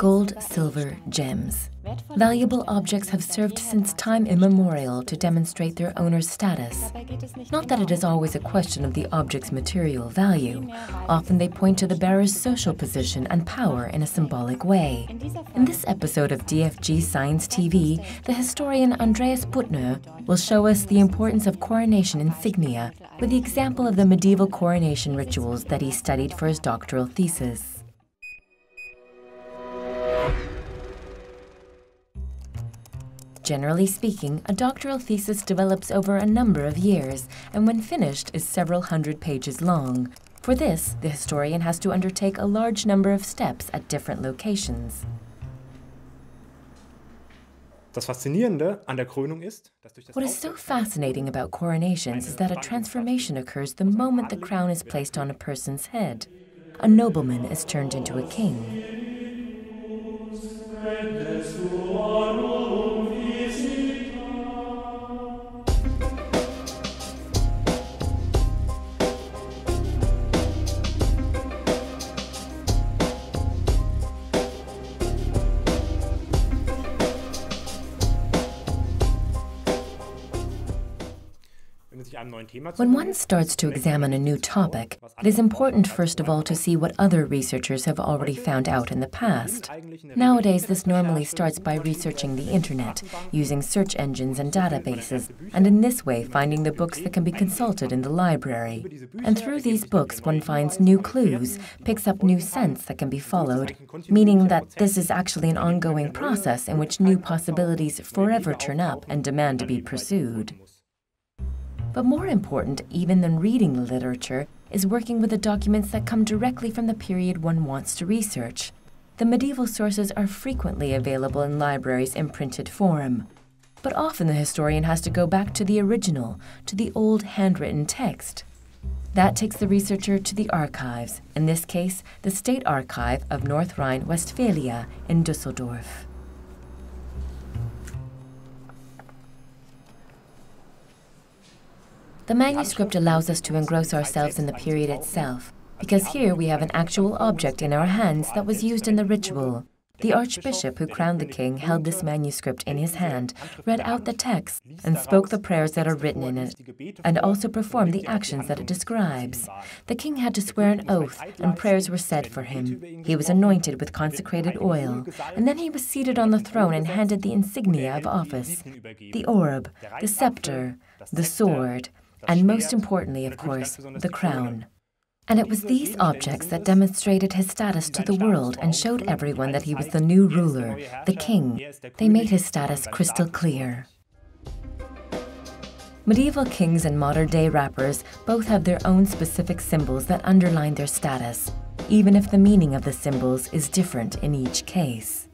Gold, silver, gems. Valuable objects have served since time immemorial to demonstrate their owner's status. Not that it is always a question of the object's material value. Often they point to the bearer's social position and power in a symbolic way. In this episode of DFG Science TV, the historian Andreas Büttner will show us the importance of coronation insignia with the example of the medieval coronation rituals that he studied for his doctoral thesis. Generally speaking, a doctoral thesis develops over a number of years, and when finished is several hundred pages long. For this, the historian has to undertake a large number of steps at different locations. What is so fascinating about coronations is that a transformation occurs the moment the crown is placed on a person's head. A nobleman is turned into a king. When one starts to examine a new topic, it is important first of all to see what other researchers have already found out in the past. Nowadays, this normally starts by researching the internet, using search engines and databases, and in this way finding the books that can be consulted in the library. And through these books, one finds new clues, picks up new scents that can be followed, meaning that this is actually an ongoing process in which new possibilities forever turn up and demand to be pursued. But more important, even than reading the literature, is working with the documents that come directly from the period one wants to research. The medieval sources are frequently available in libraries in printed form. But often the historian has to go back to the original, to the old handwritten text. That takes the researcher to the archives, in this case, the State Archive of North Rhine-Westphalia in Düsseldorf. The manuscript allows us to engross ourselves in the period itself, because here we have an actual object in our hands that was used in the ritual. The archbishop who crowned the king held this manuscript in his hand, read out the text, and spoke the prayers that are written in it, and also performed the actions that it describes. The king had to swear an oath, and prayers were said for him. He was anointed with consecrated oil, and then he was seated on the throne and handed the insignia of office, the orb, the scepter, the sword, and most importantly, of course, the crown. And it was these objects that demonstrated his status to the world and showed everyone that he was the new ruler, the king. They made his status crystal clear. Medieval kings and modern-day rappers both have their own specific symbols that underline their status, even if the meaning of the symbols is different in each case.